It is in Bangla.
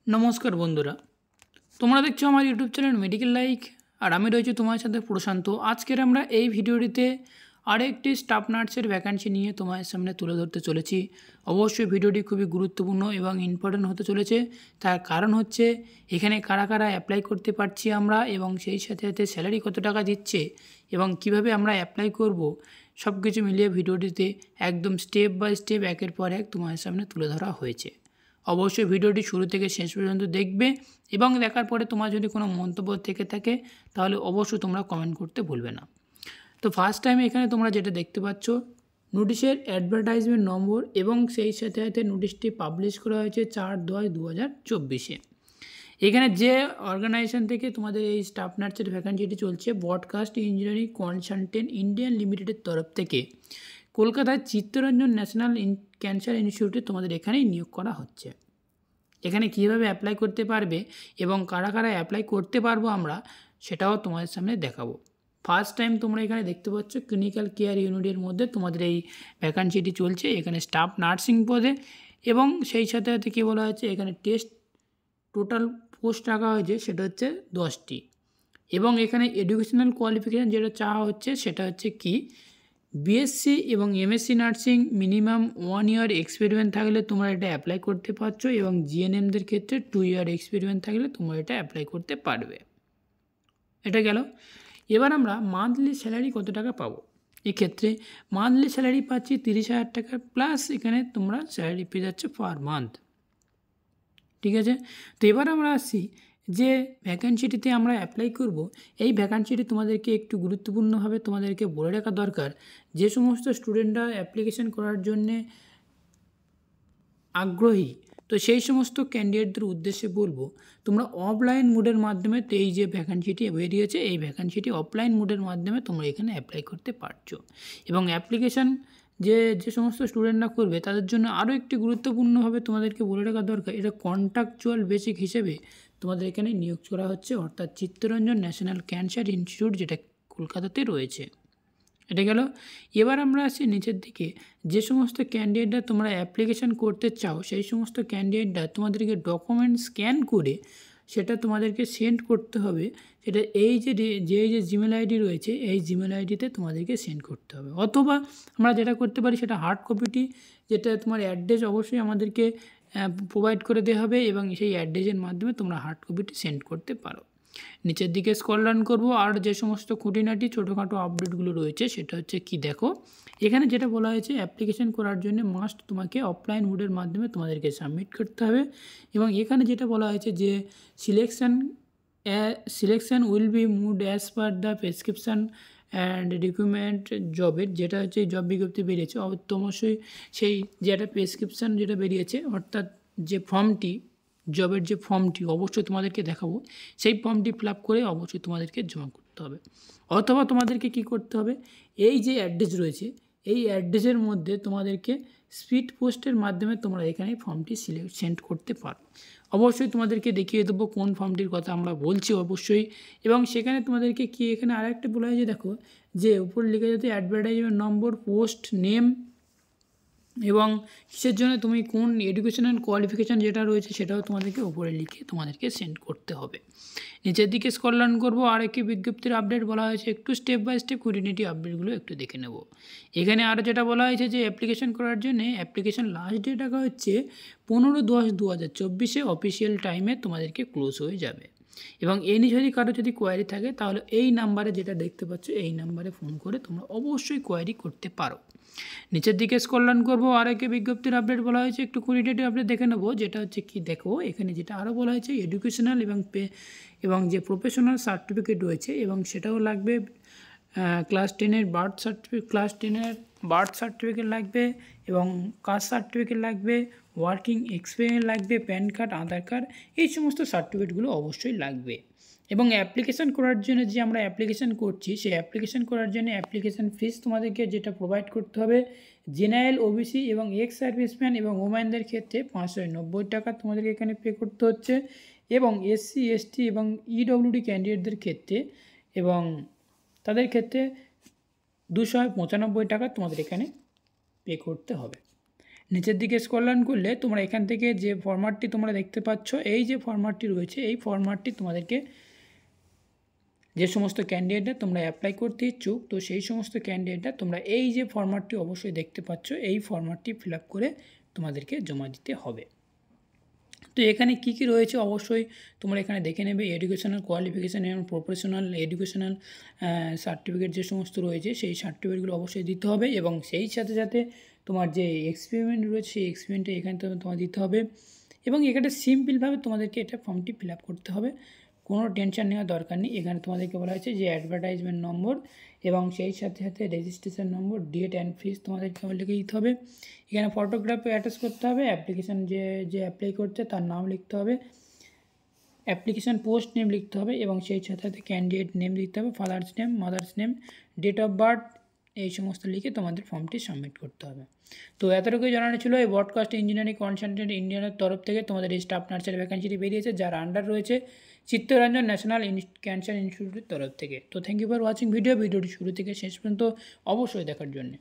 নমস্কার বন্ধুরা, তোমরা দেখছো আমার ইউটিউব চ্যানেল মেডিকেল লাইক, আর আমি রয়েছি তোমার সাথে প্রশান্ত। আজকের আমরা এই ভিডিওটিতে আরেকটি স্টাফ নার্সের ভ্যাকান্সি নিয়ে তোমার সামনে তুলে ধরতে চলেছি। অবশ্যই ভিডিওটি খুবই গুরুত্বপূর্ণ এবং ইম্পর্ট্যান্ট হতে চলেছে। তার কারণ হচ্ছে এখানে কারা কারা অ্যাপ্লাই করতে পারছি আমরা, এবং সেই সাথে সাথে স্যালারি কত টাকা দিচ্ছে এবং কিভাবে আমরা অ্যাপ্লাই করব, সব কিছু মিলিয়ে ভিডিওটিতে একদম স্টেপ বাই স্টেপ একের পর এক তোমার সামনে তুলে ধরা হয়েছে। অবশ্যই ভিডিওটি শুরু থেকে শেষ পর্যন্ত দেখবে, এবং দেখার পরে তোমার যদি কোনো মন্তব্য থেকে থাকে তাহলে অবশ্যই তোমরা কমেন্ট করতে ভুলবে না। তো ফার্স্ট টাইম এখানে তোমরা যেটা দেখতে পাচ্ছ, নোটিশের অ্যাডভার্টাইজমেন্ট নম্বর এবং সেই সাথে সাথে নোটিশটি পাবলিশ করা হয়েছে 4/10/2024-এ। এখানে যে অর্গানাইজেশন থেকে তোমাদের এই স্টাফ নার্সের ভ্যাকান্সিটি চলছে, ব্রডকাস্ট ইঞ্জিনিয়ারিং কনসালটেন্ট ইন্ডিয়ান লিমিটেডের তরফ থেকে কলকাতার চিত্তরঞ্জন ন্যাশনাল ক্যান্সার ইনস্টিটিউটে তোমাদের এখানেই নিয়োগ করা হচ্ছে। এখানে কীভাবে অ্যাপ্লাই করতে পারবে এবং কারা কারা অ্যাপ্লাই করতে পারবো আমরা, সেটাও তোমাদের সামনে দেখাবো। ফার্স্ট টাইম তোমরা এখানে দেখতে পাচ্ছ ক্লিনিক্যাল কেয়ার ইউনিটের মধ্যে তোমাদের এই ভ্যাকান্সিটি চলছে, এখানে স্টাফ নার্সিং পদে। এবং সেই সাথে সাথে কী বলা হয়েছে, এখানে টেস্ট টোটাল পোস্ট রাখা হয়েছে সেটা হচ্ছে 10টি। এবং এখানে এডুকেশনাল কোয়ালিফিকেশান যেটা চাওয়া হচ্ছে সেটা হচ্ছে কি, বিএসসি এবং এমএসসি নার্সিং মিনিমাম 1 ইয়ার এক্সপেরিমেন্ট থাকলে তোমরা এটা অ্যাপ্লাই করতে পারছো, এবং জিএনএমদের ক্ষেত্রে 2 ইয়ার এক্সপেরিমেন্ট থাকলে তোমরা এটা অ্যাপ্লাই করতে পারবে। এটা গেল। এবার আমরা মান্থলি স্যালারি কত টাকা পাবো। এক্ষেত্রে মান্থলি স্যালারি পাচ্ছি 30,000 টাকা, প্লাস এখানে তোমরা স্যালারি পেয়ে যাচ্ছে পার মান্থ। ঠিক আছে, তো এবার আমরা আসছি যে ভ্যাকান্সিটিতে আমরা অ্যাপ্লাই করব। এই ভ্যাকান্সিটি তোমাদেরকে একটু গুরুত্বপূর্ণভাবে তোমাদেরকে বলে রাখা দরকার। যে সমস্ত স্টুডেন্টরা অ্যাপ্লিকেশন করার জন্যে আগ্রহী, তো সেই সমস্ত ক্যান্ডিডেটদের উদ্দেশ্যে বলবো, তোমরা অফলাইন মোডের মাধ্যমে, তো এই যে ভ্যাকান্সিটি বেরিয়েছে এই ভ্যাকান্সিটি অফলাইন মোডের মাধ্যমে তোমরা এখানে অ্যাপ্লাই করতে পারছো। এবং অ্যাপ্লিকেশান যে সমস্ত স্টুডেন্টরা করবে তাদের জন্য আরও একটি গুরুত্বপূর্ণভাবে তোমাদেরকে বলে রাখা দরকার, এটা কন্ট্রাকচুয়াল বেসিক হিসেবে তোমাদের এখানে নিয়োগ করা হচ্ছে, অর্থাৎ চিত্তরঞ্জন ন্যাশনাল ক্যান্সার ইনস্টিটিউট যেটা কলকাতাতে রয়েছে। এটা গেল। এবার আমরা আসি নিচের দিকে, যে সমস্ত ক্যান্ডিডেটরা তোমরা অ্যাপ্লিকেশান করতে চাও সেই সমস্ত ক্যান্ডিডেটরা তোমাদেরকে ডকুমেন্ট স্ক্যান করে সেটা তোমাদেরকে সেন্ড করতে হবে। সেটা এই যে জিমেল আইডি রয়েছে এই জিমেল আইডিতে তোমাদেরকে সেন্ড করতে হবে। অথবা আমরা যেটা করতে পারি সেটা হার্ড কপিটি, যেটা তোমার অ্যাড্রেস অবশ্যই আমাদেরকে প্রোভাইড করে দেওয়া হবে, এবং সেই অ্যাড্রেসের মাধ্যমে তোমরা হার্ড কপিটি সেন্ড করতে পারো। নিচের দিকে স্ক্রল ডাউন করবো, আর যে সমস্ত খুঁটিনাটি ছোটোখাটো আপডেটগুলো রয়েছে সেটা হচ্ছে কি, দেখো এখানে যেটা বলা হয়েছে, অ্যাপ্লিকেশন করার জন্য মাস্ট তোমাকে অফলাইন মোডের মাধ্যমে তোমাদেরকে সাবমিট করতে হবে। এবং এখানে যেটা বলা হয়েছে যে selection will be made as per the prescription and recruitment জবের, যেটা হচ্ছে জব বিজ্ঞপ্তি বেরিয়েছে অবশ্যই সেই যেটা প্রেসক্রিপশান যেটা বেরিয়েছে, অর্থাৎ যে ফর্মটি, জবের যে ফর্মটি অবশ্যই তোমাদেরকে দেখাবো, সেই ফর্মটি ফিল আপ করে অবশ্যই তোমাদেরকে জমা করতে হবে। অথবা তোমাদেরকে কি করতে হবে, এই যে অ্যাড্রেস রয়েছে এই অ্যাড্রেসের মধ্যে তোমাদেরকে স্পিড পোস্টের মাধ্যমে তোমরা এখানে ফর্মটি সেন্ড করতে পারো। অবশ্যই তোমাদেরকে দেখিয়ে দেবো কোন ফর্মটির কথা আমরা বলছি অবশ্যই। এবং সেখানে তোমাদেরকে কি এখানে আরেকটা বলা হয়েছে, দেখো যে উপর লিখে যেতে অ্যাডভার্টাইজমেন্ট নম্বর, পোস্ট নেম, এবং কিসের জন্য তুমি কোন এডুকেশনাল কোয়ালিফিকেশান যেটা রয়েছে সেটাও তোমাদেরকে উপরে লিখে তোমাদেরকে সেন্ড করতে হবে। নিচের দিকে স্ক্রল ডাউন করবো, আর একটি বিজ্ঞপ্তির আপডেট বলা হয়েছে, একটু স্টেপ বাই স্টেপ খুঁটিনাটি আপডেটগুলো একটু দেখে নেব। এখানে আরও যেটা বলা হয়েছে যে অ্যাপ্লিকেশন করার জন্য অ্যাপ্লিকেশন লাস্ট ডেট রাখা হচ্ছে 15/10/2024 অফিসিয়াল টাইমে তোমাদেরকে ক্লোজ হয়ে যাবে। এবং এই নিয়ে যদি কারো যদি কোয়ারি থাকে তাহলে এই নাম্বারে যেটা দেখতে পাচ্ছ এই নাম্বারে ফোন করে তোমরা অবশ্যই কোয়ারি করতে পারো। নিচের দিকে স্ক্রল ডাউন করবো, আর একে বিজ্ঞপ্তির আপডেট বলা হয়েছে, একটু কোয়ালিটেটিভ আপডেট দেখে নেবো। যেটা হচ্ছে কি, দেখো এখানে যেটা আরও বলা হয়েছে এডুকেশনাল এবং যে প্রফেশনাল সার্টিফিকেট রয়েছে, এবং সেটাও লাগবে। ক্লাস 10-এর বার্থ সার্টিফিকেট লাগবে, এবং কাস্ট সার্টিফিকেট লাগবে, ওয়ার্কিং এক্সপিরিয়েন্স লাগবে, প্যান কার্ড, আধার কার্ড, এই সমস্ত সার্টিফিকেটগুলো অবশ্যই লাগবে। এবং অ্যাপ্লিকেশান করার জন্য যে আমরা অ্যাপ্লিকেশান করছি সেই অ্যাপ্লিকেশান করার জন্য অ্যাপ্লিকেশান ফিস তোমাদেরকে যেটা প্রোভাইড করতে হবে, জেনারেল, ওবিসি এবং এক্স সার্ভিসম্যান এবং ওম্যানদের ক্ষেত্রে 590 টাকা তোমাদেরকে এখানে পে করতে হচ্ছে, এবং এসসি, এসটি এবং ইডব্লিউডি ক্যান্ডিডেটদের ক্ষেত্রে এবং তাদের ক্ষেত্রে 295 টাকা তোমাদের এখানে পে করতে হবে। নিচের দিকে স্ক্রল ডাউন করলে তোমরা এখান থেকে যে ফরম্যাটটি তোমরা দেখতে পাচ্ছ, এই যে ফরম্যাটটি রয়েছে এই ফরম্যাটটি তোমাদেরকে যে সমস্ত ক্যান্ডিডেটরা তোমরা অ্যাপ্লাই করতে ইচ্ছুক, তো সেই সমস্ত ক্যান্ডিডেটরা তোমরা এই যে ফরম্যাটটি অবশ্যই দেখতে পাচ্ছ, এই ফরম্যাটটি ফিল আপ করে তোমাদেরকে জমা দিতে হবে। তো এখানে কি কি রয়েছে অবশ্যই তোমরা এখানে দেখে নেবে। এডুকেশনাল কোয়ালিফিকেশান এবং প্রফেশনাল এডুকেশনাল সার্টিফিকেট যে সমস্ত রয়েছে সেই সার্টিফিকেটগুলো অবশ্যই দিতে হবে, এবং সেই সাথে সাথে তোমার যে এক্সপেরিমেন্ট রয়েছে সেই এক্সপেরিমেন্টটা এখানে তোমার দিতে হবে, এবং এখানে সিম্পলভাবে তোমাদেরকে এটা ফর্মটি ফিল আপ করতে হবে। কোনো টেনশন নেওয়ার দরকার নেই। এখানে তোমাদেরকে বলা হয়েছে যে অ্যাডভার্টাইজমেন্ট নম্বর এবং সেই সাথে সাথে রেজিস্ট্রেশন নম্বর, ডেট অ্যান্ড ফিস তোমাদেরকে লিখে দিতে হবে। এখানে ফটোগ্রাফি অ্যাটাচ করতে হবে, অ্যাপ্লিকেশান যে অ্যাপ্লাই করছে তার নাম লিখতে হবে, অ্যাপ্লিকেশান পোস্ট নেম লিখতে হবে, এবং সেই সাথে সাথে ক্যান্ডিডেট নেম লিখতে হবে, father's name, mother's name, date of birth, এই সমস্ত লিখে তোমাদের ফর্মটি সাবমিট করতে হবে। তো এতটুকুই জানানো ছিল এই ব্রডকাস্ট ইঞ্জিনিয়ারিং কনসালটেন্ট ইন্ডিয়ানের তরফ থেকে তোমাদের এই স্টাফ নার্সের ভ্যাকেন্সিটি বেরিয়েছে, যার আন্ডার রয়েছে চিত্তরঞ্জন ন্যাশনাল ক্যান্সার ইনস্টিটিউটের তরফ থেকে। তো থ্যাংক ইউ ফর ওয়াচিং ভিডিওটি শুরু থেকে শেষ পর্যন্ত অবশ্যই দেখার জন্য।